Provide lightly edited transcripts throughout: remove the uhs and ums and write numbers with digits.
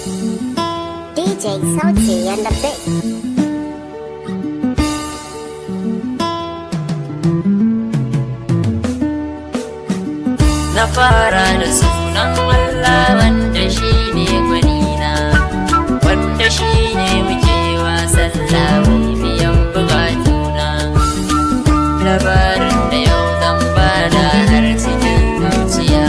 DJ Sauti and the Big. Na fara da sunan Allah wanda shi ne gwanina, wanda shi ne muke wasan labarai biyan bukatuna. Labarin da yau zan bada har cikin zuciya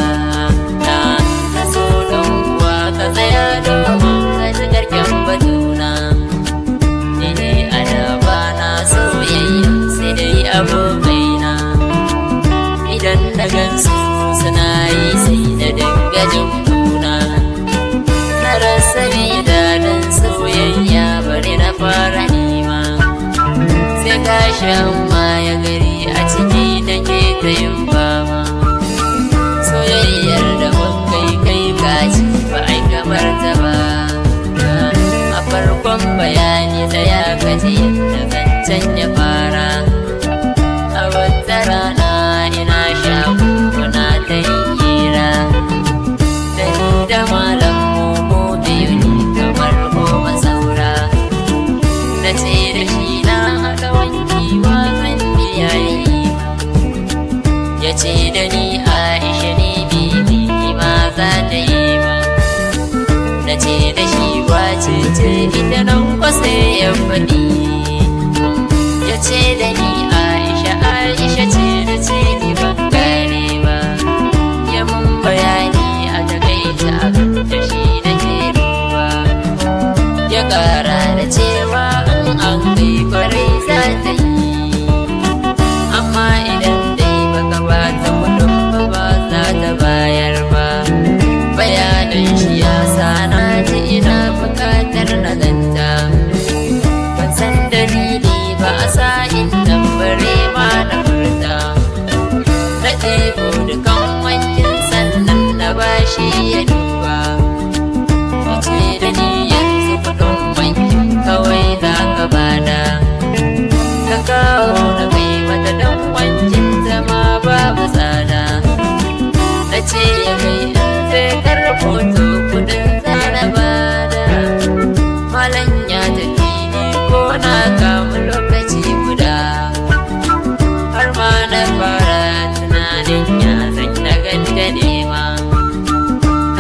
na so don kuwa ka tsaya domin ka ji karken batuna. Ni ne a da ba na soyayya sai dai abokaina, idan na gansu suna yi sai na dinga jin kuna. Na rasa daɗin soyayya bari na fara nema, sai gashi amma ya gari a ciki nake ta yin fama. Soyayyar da kai kai kaci ba ai kamar ta ba. A farkon bayani da ya gaji da zancen ya fara. A wata rana ina shago muna ta yin hira, da ni da malam mu biyu ne kamar goma saura. Na ce da shi na haɗa wankewa zan biya yi, ya ce da ni Aisha ne bibi ma za ta yi ma. Na ce da shi wace ce ita nan kwasa ya faɗi, ya ce da ni Aisha ce da ce ni ban gane ba. Ya mun bayani a takaice abin da shi da ke duba, ya ƙara da cewa in an kai kwarai za ta yi, amma idan dai baka ba ta kudin ba za ta bayar ba. Bayanin shi ya sa na ji ina bukatar na zanta, ban san dalili ba a sa'in nan bare ma na furta. Na ɗebo dukan wankin sannan na bashi ya duba, ya ce da ni yanzu kuɗin wankin kawai za ka bada. Ka kawo na kai mata dan wankin zama babu tsada. Na ce ya kai sai karfoto kuɗin zana bada. Malam ya tafi ni ko na kamu lokaci guda, har ma na fara tunanin ya zan na ganta nema.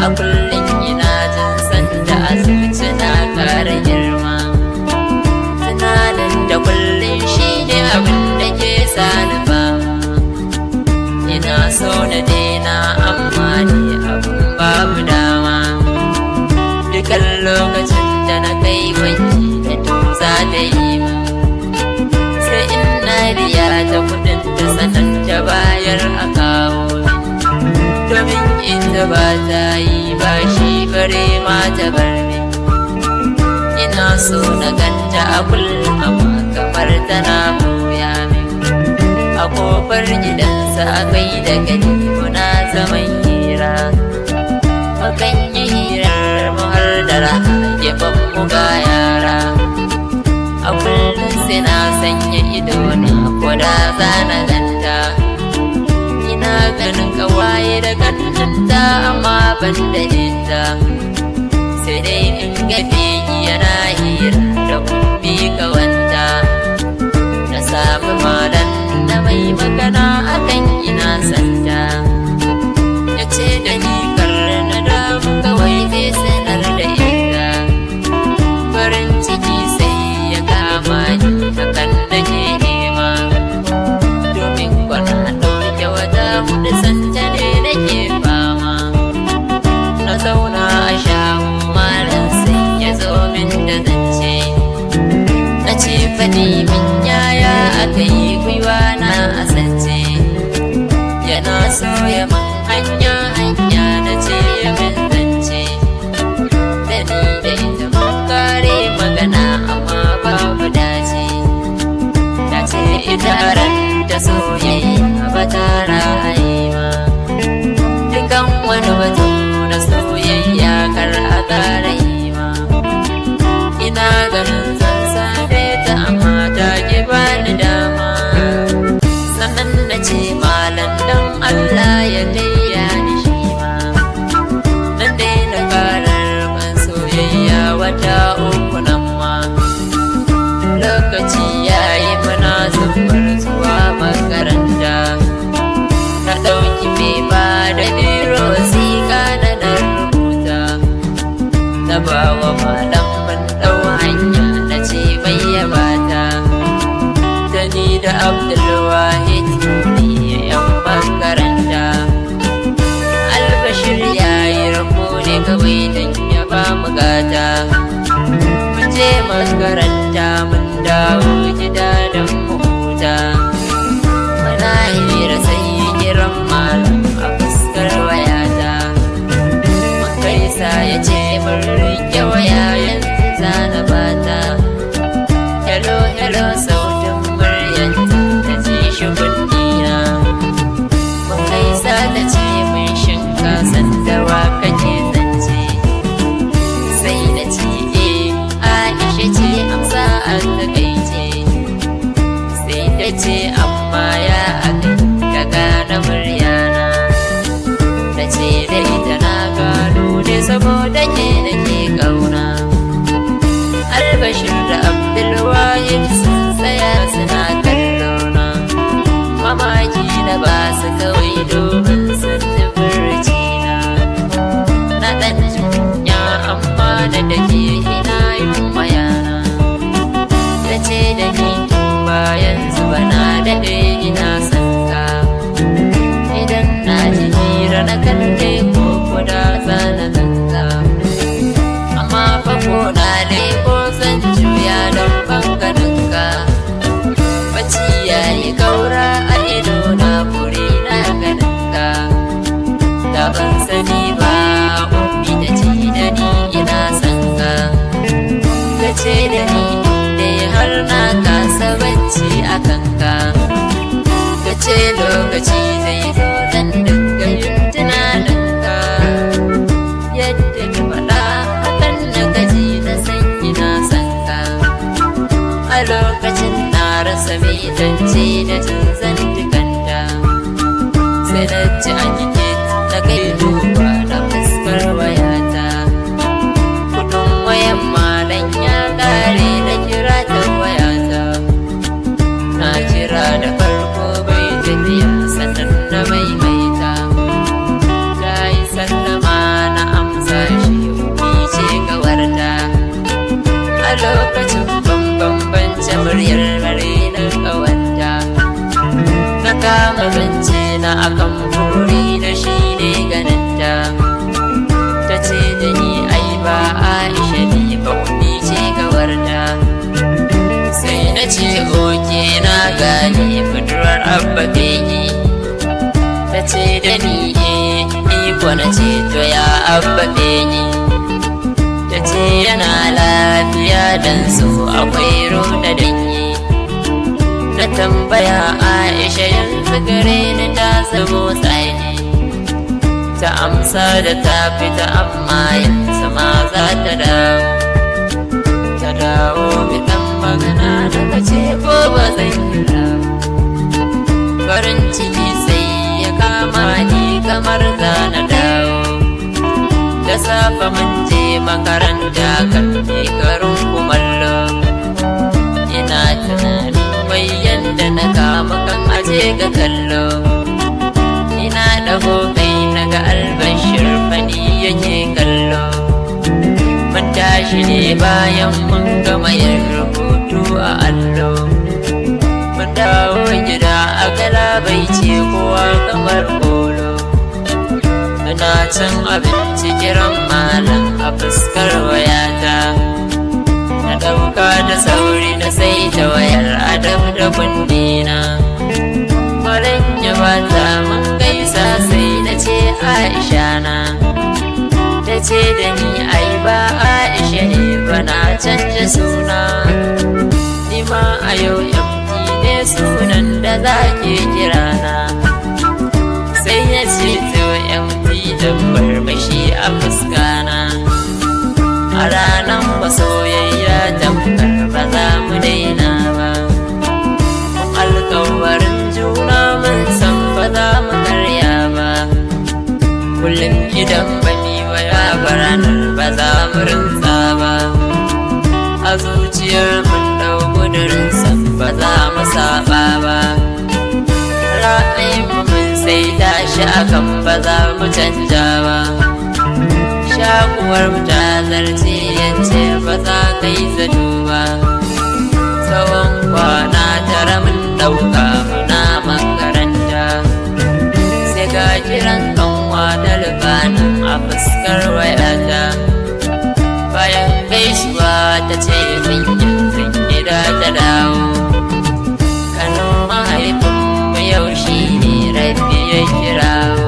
A kullum ina jin sanda a zuci na ƙara girma, tunanin da kullum shi ne abin da ke sani fama. Ina so na daina amma ni abin babu dama, dukan lokacin da na kai wanki da to za ta yi ma. Sai in na biya ta kudin da sanan ta bayar a kawo min, domin ita ba ta yi ba shi bare ma ta bar min. Ina so na ganta a kullum amma kamar tana koya min. A kofar gidansa a kai da gani muna zaman hira, mukan yi hirar mu har da rana gefen mu ga yara. A kullum sai na sanya ido na koda za na ganta, ina ganin kawaye da kannanta amma ban da ita. Sai dai in ga fegi yana hira da kumbi kawanta, na samu malam na mai magana akan ina santa. Ya ce da ni kar na damu kawai zai sanar da ita, farin ciki sai ya kama ni hakan nake nema. Domin kwana ɗauke wata huɗu santa ne nake fama. Na zauna a shago malam sai ya zo min da zance, na ce faɗi min yaya aka yi gwiwa na asance. Yana so ya man hanya na ce ya min zance, da ni da ita mun kare magana amma babu dace. Ta ce ita ran ta soyayya ba ta ra'ayi ma, dukan wani batu na soyayya kar a ƙara yi ma. Ina ganin zan same ta amma ta ki bani dama, sannan na ce malam dan Allah ya taya ni yaba wa malam mun ɗau hanya na ce mai yabata da ni da Abdulwahid ni yan makaranta. Albashir yayi rako ne kawai dan ya ba mu gata, mun je makaranta mun dawo gida don mu huta. Muna hira sai kiran malam a fuskar wayata, mun gaisa ya ce mun rike waya yanzu zana bata. Hello hello sautin muryanta ta ji shi kunnina, mun gaisa ta ce mun shinka sandawa kake zance. Sai na ce Aisha ce amsa a takaice, sai ta ce amma ya aka ka gane muryana. Ta ce da ita na gano ne saboda ke da ke ƙauna. Albashir da Abdulwahid sun tsaya suna kallona, mamaki na ba su kawai domin sun ji furcina. Na ɗan jinya amma da ke ina yin mayana. Ta ce da ni ba yanzu ba na daɗe ina son ka, idan na ji hira na kalle ko kuda zana ganga. Amma fa ko na leko zan juya don banganinka, bacci yayi kaura a ido na fure na ganinka. Da ban sani ba ummi ta ce da ni ina son ka, ta ce da ni dai har na kasa bacci a kanka. Ta ce lokaci zai zo zan dinga yin tunaninka, yadda ki faɗa hakan na gaji na san ina son ka. A lokacin na rasa mai zance da jin zantukanta, sai na ci a tiket na kai duba na fuskar wayata. Kudin wayan malam ya ƙare na kira ta wayata, na kira da farko bai tafiya sannan na maimaita. Ta yi sallama na amsa shi ni ce kawarta. A lokacin ban bambance muryar bare na ƙawanta, na kama zance na akan buri da shi ne ganinta. Ta ce da ni ai ba Aisha ne ba ni ce kawarta. Sai na ce oke na gane budurwar abba begi. Ta ce da ni iko na ce to ya abba begi. Ta ce yana lafiya dan so akwai roda danyi. Na tambaya Aisha yanzu gare ni ta zamo tsani, ta amsa da ta fita amma yanzu ma za ta dawo. Ta dawo mai ɗan magana daga ce ko ba zan kira. Farin ciki sai ya kama ni kamar za na dawo. Da safe mun je makaranta kan karin kumallo, ina tunanin wai yanda na kama kan aje ga kallo. Ina ɗago kai naga Albashir fani yake kallo. Mun tashi ne bayan mun gama yin rubutu a allo, mun dawo gida a bai ce kowa kamar kolo. Muna cin abinci kiran malam a fuskar wayata, na ɗauka da sauri na sai ta wayar adab da kundina. Malam ya bata mun gaisa sai na ce Aisha na. Ta ce da ni ai ba Aisha ne ba na canja suna, ni ma a yau yamki ne sunan da za ke kirana. Sai ya ce to yamki don barbashi a fuskana. A ranar masoyayya tamkar ba za mu daina ba, alkawarin juna mun san ba za mu karya ba. Kullum idan ba mi waya ba ranar ba za mu rinsa ba. A zuciyar mun dau gudurin san ba za mu saba ba. Ra'ayin mu mun sai tashi akan ba za mu canja ba. shakuwar ta zarce yace ba za ka yi zato ba. Tsawon kwana tara mun ɗauka muna makaranta, sai ga kiran kanwa da lubanin a fuskar wayata. Bayan gaisuwa ta ce min yanzu gida ta dawo, kanin mahaifinmu yau shi ne Rabi ya kirawo.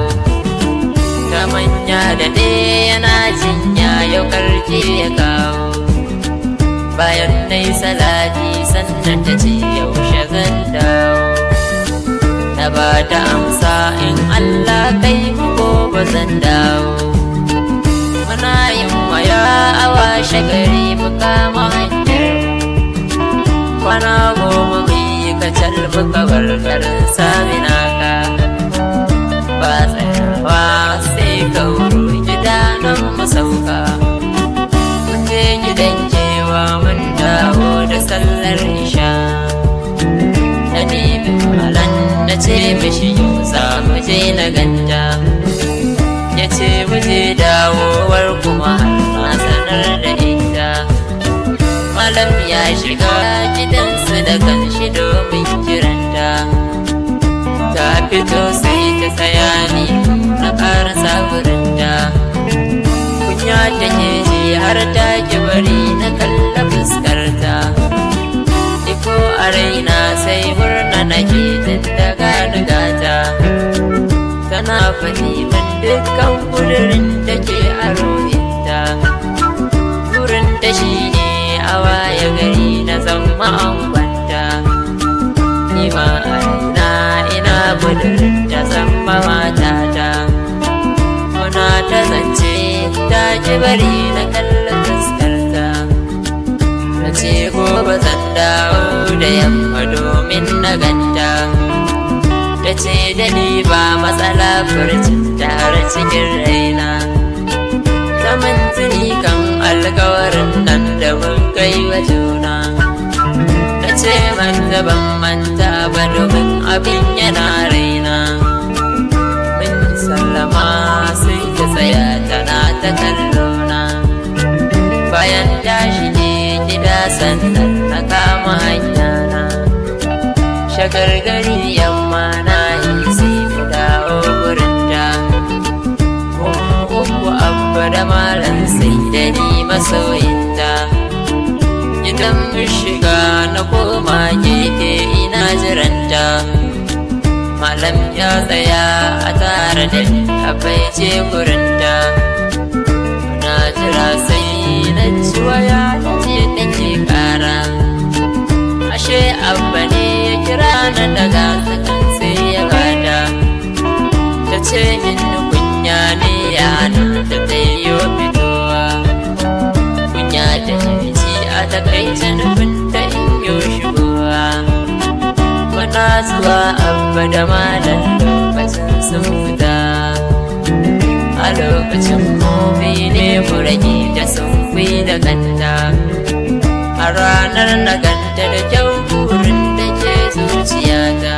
Ta manya da ɗaya yana jinya yau karke ya kawo. Bayan nai salati sannan ta ce yaushe zan dawo. Na ba ta amsa in Allah kai mu gobe zan dawo. Muna yin waya a washe gari mu kama hanyar, kwana goma mai kacal muka bar garin Saminaka. Ba tsayawa sai kauro gida nan mu sauka. Mun je gidan kewa mun dawo da sallar isha. Na nemi malan na ce mishi yau za mu je na ganta. Ya ce mu je dawowar kuma na sanar da ita. Malam ya shiga gidansu da kanshi domin kiranta. Ta fito sai ta saya ni na karasa wurinta. Kunya take ji har ta ki bari na kalla fuskarta. Iko a raina sai murna nake tun daga nugata. Tana faɗi min dukkan kudurin da ke a ruhinta. Burinta shi ne a waye gari na zama angonta. Ni ma a raina ina budurin ta zama matata. Muna ta zance ta ki bari na kalla fuskarta. Na ce gobe zan dawo da yamma domin na ganta. Ta ce da ni ba matsala furcin har cikin raina. Zaman tuni kan alkawarin nan da mun kai wa juna. Ta ce manta ban manta ba domin abin yana raina. Mun sallama sai ta tsaya tana ta kallona. Bayan tashi ne gida sannan na kama hanyana. Shagargari yamma na yi sai mu dawo gurinta. Uku abba da malam sai da ni masoyinta. Gidan mu shiga na koma gefe ina jiranta. Malam ya tsaya a tare da ni a baice gurinta. Muna jira sai na ci waya ta ce take kara. Ashe abba ne ya kira na daga sakan sai ya bada. Ta ce min kunya ne yana ta tayo fitowa. Kunya ta ji a takaice nufin ta inyo shigowa. Muna zuwa abba da malam lokacin sun fita. A lokacin mobi ne mu rage ta sun da kanta. A ranar na ganta da kyau burin da ke zuciyata.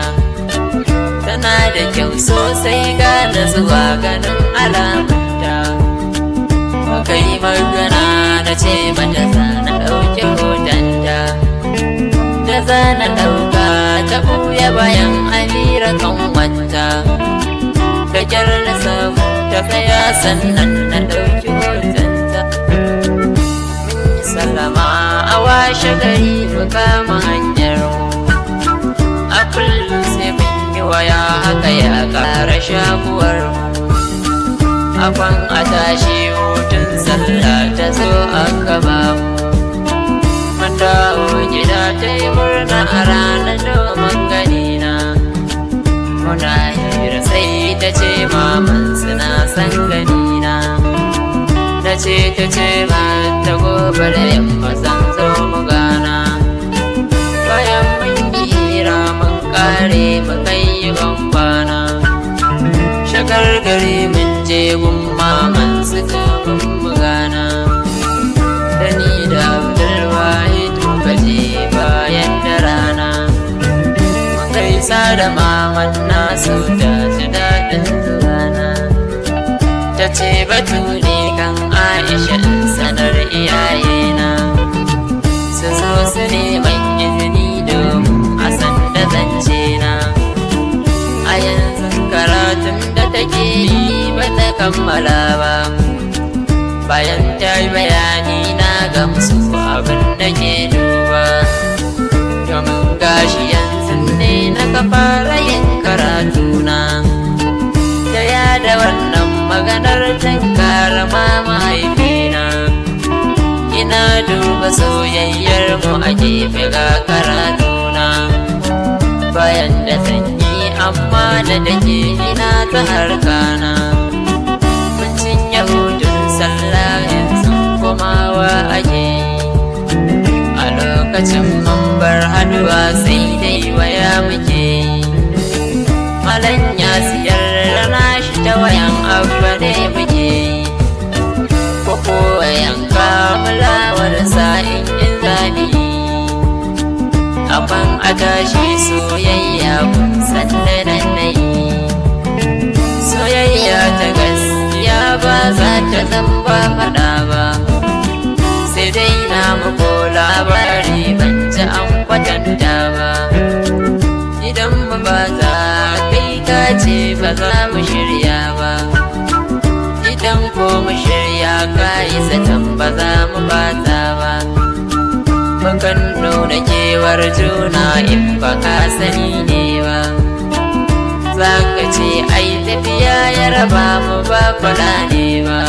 Tana da kyau sosai gane zuwa ganin alamanta. Muka yi magana na ce mata za na ɗauki hotonta. Da za na ɗauka ta ɓuya bayan Amira kan wanta. Da kyar na samu ta tsaya sannan na ɗauki hotonta. Sallama a washe gari mu kama hanyar mu. A kullum sai mun yi waya haka ya ƙara shakuwar mu. Afan a tashi hutun sallah ta zo aka ba mu. Mun dawo gida ta yi murna a ranar domin ganina. Muna hira sai ta ce maman suna son ganina. Na ce ta ce mata gobe da yamma zan zo mu gana. Bayan mun yi hira mun kare mu kai yi bambana. Shakar gari mun je gun maman su domin mu gana. Da ni da Abdulwahid muka je bayan da rana. Mun gaisa da maman nasu ta ji daɗin zuwana. Ta ce batu ne kan kammala ba. Bayan ta yi bayani na gamsu abin da ke duba, domin gashi yanzu ne na ka fara yin karatuna. Ta yada wannan maganar tankara ma mahaifina, ina duba soyayyar mu a gefe ga karatuna. Bayan da sanyi amma da dake ina ta harkana, mun cinye hutun sallah yanzu komawa ake yi. A lokacin mun bar haduwa sai dai waya muke yi. Malam ya siyar rana shi ta wayan abba ne muke yi, ko wayan kamulawar sa'in in zani. Aban a tashi soyayya kun sanne nan na yi. Soyayya ta gaskiya ba za ta zamba faɗa ba, sai dai na muku labari ban ji an kwatanta ba. Idan ba za kai ka ce ba za mu shirya ba, idan ko mu shirya ka yi zaton ba za mu bata ba. Mukan nuna kewar juna in ba ka sani ne ba, za ka ce ai tafiya ya raba mu ba faɗa ne ba.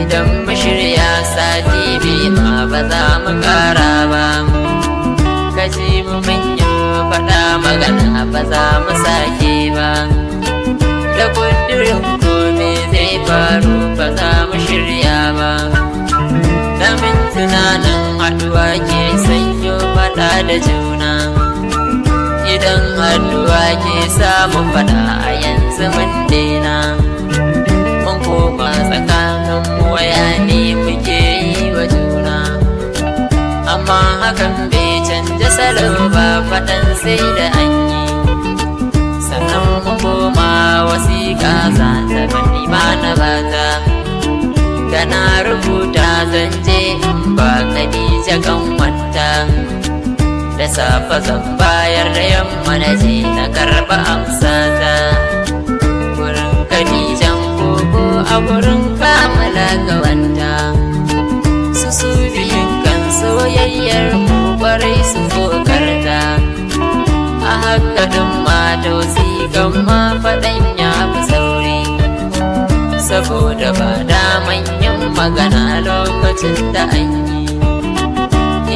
Idan mu shirya sati biyu ma ba za mu ƙara ba, ka ji mu manyan faɗa magana ba za mu sake ba. Da kudurin kome zai faru ba za mu shirya ba, da min tunanin haɗuwa ke sanyo faɗa da juna. Idan haɗuwa ke samu faɗa a yanzu mun daina, mun koma tsakanin waya ne muke yi wa juna. Amma hakan bai canja salo ba, faɗan sai da an yi. Sannan mu koma wasiƙa za ta bani ma na bata, da na rubuta zan je in ba Khadija kanwanta. Da safe zan bayar da yamma na je na karɓa amsata, wurin Khadijan koko a wurin Kamala gawanta. Su biyun kan soyayyar mu kwarai su kokarta, a haka din ma dosi kan ma faɗan ya fi sauri, saboda ba da manyan magana lokacin da an yi.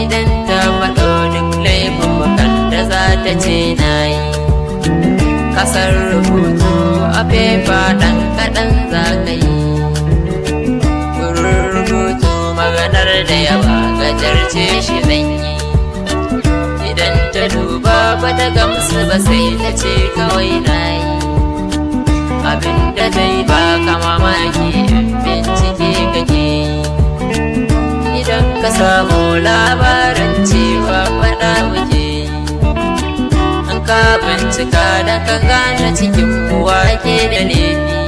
Idan ta faɗo duk laifukan da za ta ce na yi, kasar rubutu a fefa ɗan kaɗan za ka yi. Wurin rubutu maganar da yawa gajarce shi zan yi. Idan ta duba ba ta gamsu ba sai ta ce kawai na yi. Abinda zai baka mamaki in bincike kake yi, idan ka samu labarin cewa faɗa muke yi. An ka bincika da ka gane cikin wake da laifi,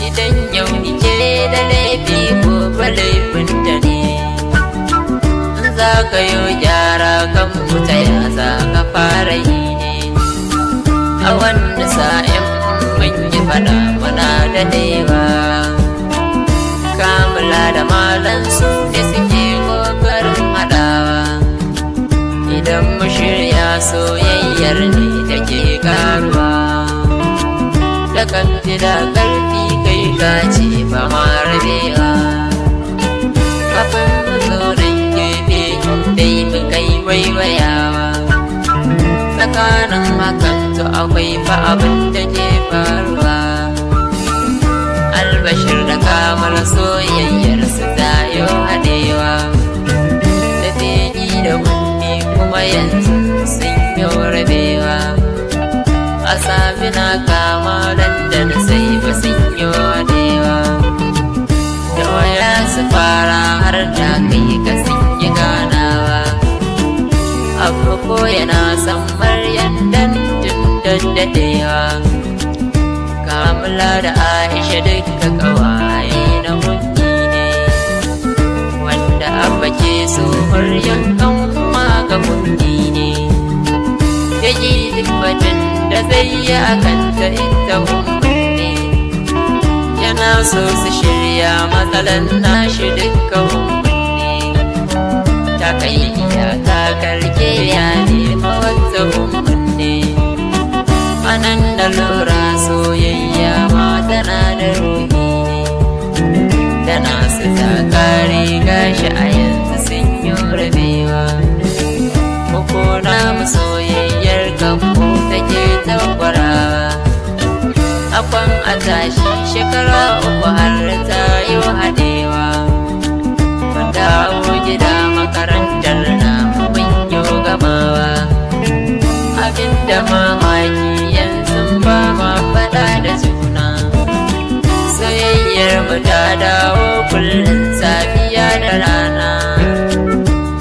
idan yau nike da laifi ko ba laifinta ne. In za ka yi gyara kan muta ya za ka fara yi ne. A wani sa'in mun yi faɗa mana da dewa, Kamala da Malam su ne suke ƙoƙarin haɗawa. Idan mu shirya soyayyar ne take ƙaruwa, da ƙarfi da ƙarfi kai gace ba ma rabewa. Kafin mu zo nan gefe dai mu kai waiwayawa, tsakanin hakan to akwai fa abin da ke faruwa. Albashir da Kamala soyayyar su ta yi haɗewa, da fegi da kunni kuma yanzu sun yi rabewa. A safi na Kamalan da na sai ba sun yi haɗewa, da waya su fara har da kai ka sun yi ganawa. Abu ko yana san Maryam dan tun daddadewa, Kamala da Aisha duka kawaye na hunni ne, wanda abba ke so Maryam kan kuma ga hunni ne. Yayi duk batun da zai yi akan ta ita hunni ne, suna so su shirya matsalan nashi dukkan umarni ta kai iyaka karke ya nema wata umarni. Anan da lura soyayya ma tana da ruhi ne, tana su ta kare gashi a yanzu sun yi rabewa. Muku na mu soyayyar kanmu take tabbarawa, akwan a tashi shekara 3 har ta yi haɗewa. Mun dawo gida makarantar na mun yi gamawa, abinda mamaki yanzu ba ma faɗa da juna. Soyayyar mu ta dawo kullum safiya da rana,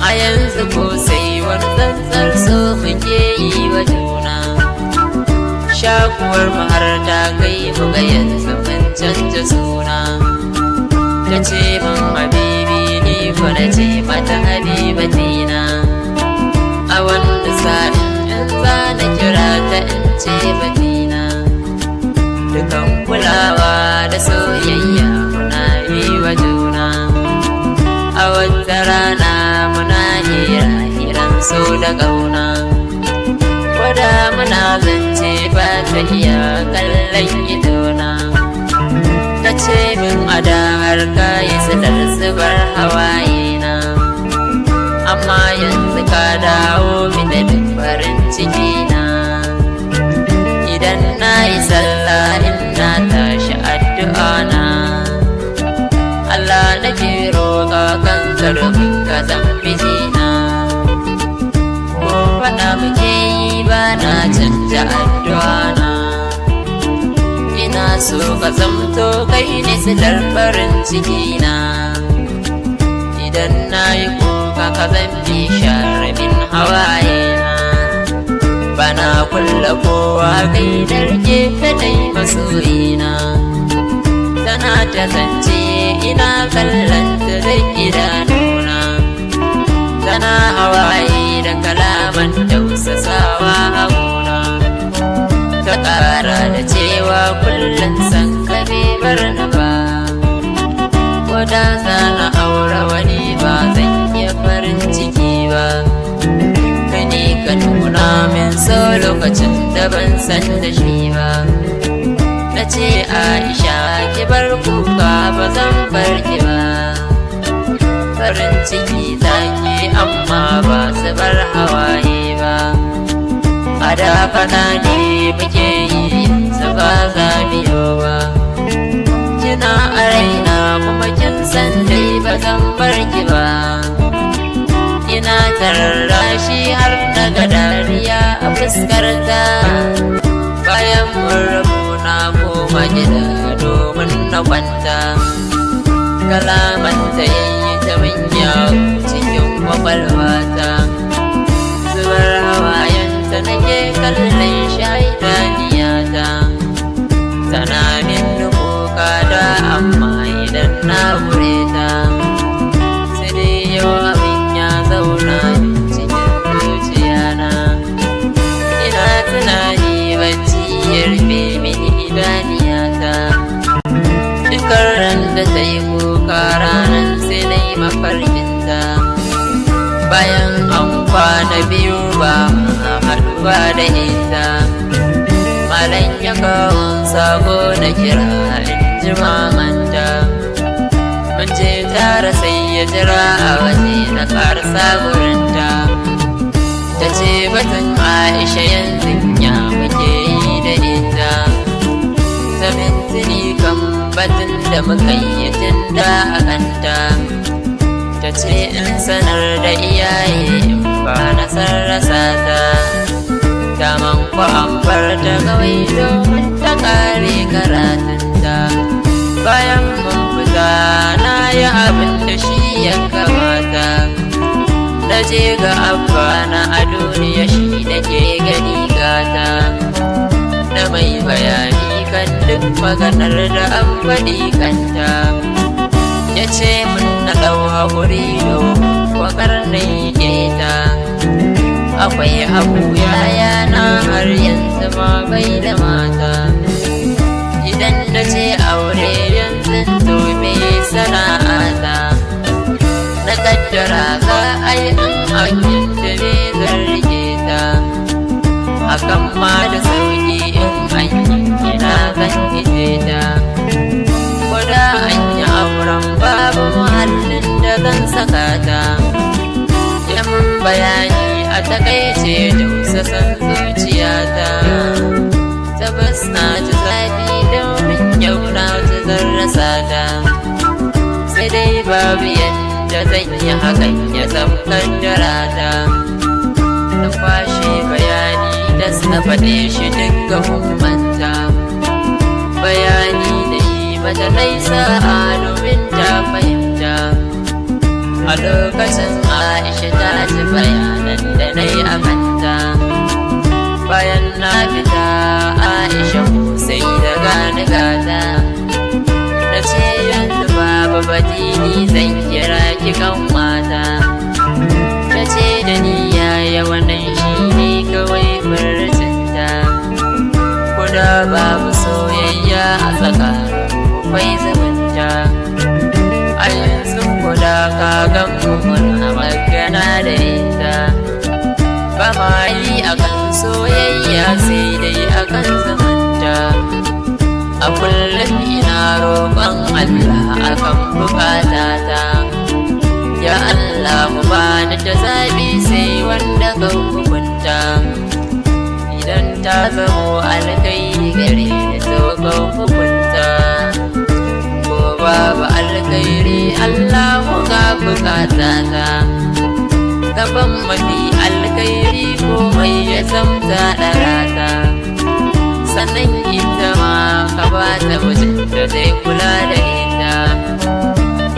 a yanzu ko sai wani tsantsar so muke yi wa juna. Shakuwar mu har ta kai mu ga yanzu mun canja suna. Ta ce min habibi ni ko na ce mata habibatina, a wanda sa'in in za na kira ta in ce batina. Dukan kulawa da soyayya muna yi wa juna, a wata rana muna hiran so da ƙauna. Koda muna zance ba ta iya kallon idona, ta ce min a da har ka yi silar zubar hawaye na, amma yanzu ka dawo mini duk farin ciki na. Idan na yi sallah ina tashi addu'a na, Allah nake roƙa kan karfin ka zan mijina. Ko faɗa muke yi ba na canja addu'a na, ina so ka zamto kai ne silar farin ciki na. Idan na yi kuka ka zan bi share min hawaye na, bana kulla kowa kai darke kadai masoyina. Tana ta zance ina kallanta da idanuna, tana hawaye da kalaman tausasawa a gona. Ta ƙara da cewa kullum san ka bai bar ni ba, koda za na aure wani ba zan iya farin ciki ba. Kani ka nuna min so lokacin da ban san da shi ba. Na ce Aisha ki bar kuka ba zan bar ki ba, farin ciki zaki amma ba su bar hawaye ba. A da fata ne muke yi su ba za biyo ba, kina a raina kuma kin san dai ba zan bar ki ba. Ina tarrashi har daga dariya a fuskarta, bayan mun rabu na koma gida domin na kwanta. Kalamanta yayi ta manya cikin kwakwalwata, zubar hawayenta nake kallon shaidaniyata. Tana min kuka da amma idan na gure ta, sai dai yau abin ya zauna cikin zuciyana. Ina tunani bacci ya rufe mini idaniyata, dukkan ran da ta yi kuka ranar sai na yi mafarkinta. Bayan an kwana biyu ba ma haɗuwa da ita, malam ya kawo sako na kira in ji mamanta. Mun je tara sai ya jira a waje na ƙarsa gurinta. Ta ce batun Aisha yanzu ya muke yi da ita, ta mintuni kan batun da muka yi tun da a kanta. Ta ce in sanar da iyaye in ba na rasa ta, daman ku an bar ta kawai domin ta kare karatunta. Bayan mun fita na yi abin da shi ya kamata, na je ga abba na a duniya shi da ke gani gata. Na mai bayani kan duk maganar da an faɗi kanta, ya ce mun na ɗau haƙuri domin kwakar na yi ƙeta. Akwai abu yaya na har yanzu ma bai da mata, idan da na ce aure yanzu to me sana'ata na kaddara za a yi hakin da ne zan rike ta hakan ma da sauki in an yi ina zan ije ta koda an yi auren babu muhallin da zan saka ta yamin bayani a takaice da usasan zuciyata tabbas na ji zafi domin yau na ji zan rasa ta sai dai babu yadda zan yi hakan ya zama kaddara ta na kwashe bayani da na faɗe shi duka ummanta bayani da yi mata laisa a domin ta fahimta a lokacin Aisha ta ji bayanan da na yi a kanta bayan na fita Aisha sai da gani gata na ce yanzu babu badini zan kira ki kan mata ta ce da ni yaya wannan shi ne kawai farcinta kuda babu soyayya a tsakanin kwai zumunta a yanzu kuda kagan muna magana da ita ba ma yi akan soyayya sai dai akan zumunta a kullum ina roƙon Allah akan bukatata ya Allah mu bani da zabi sai wanda ka hukunta idan ta zamo alkairi gare ni to ka hukunta ko babu alkairi Allah mu ga bukatata gaban mafi alkairi komai ya zamta ɗarata sannan ita ma ka ba ta mijin da zai kula da ita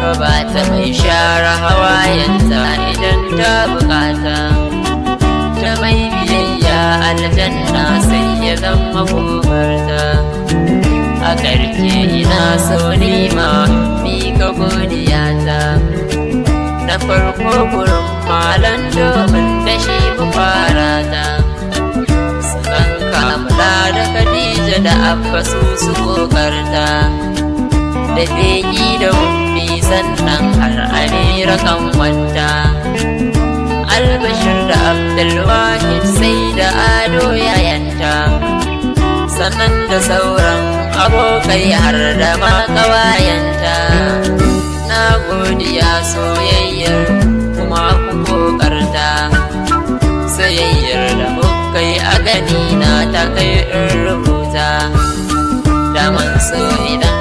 ka ba ta mai share hawayenta idan ta bukata ta mai biyayya aljanna sai ya zama komarta a ƙarke ina so nima mika godiyata na farko gurin malam domin da shi mu fara ta sannan kamula da Khadija da Abba su kokarta da beki da ummi sannan har Amira kan wanta Albashir da Abdulwahid sai da Ado yayanta sannan da sauran abokai har da ma ƙawayenta na godiya soyayyar kuma ku kokarta soyayyar da muka yi a gani na ta kai in rubuta da man so idan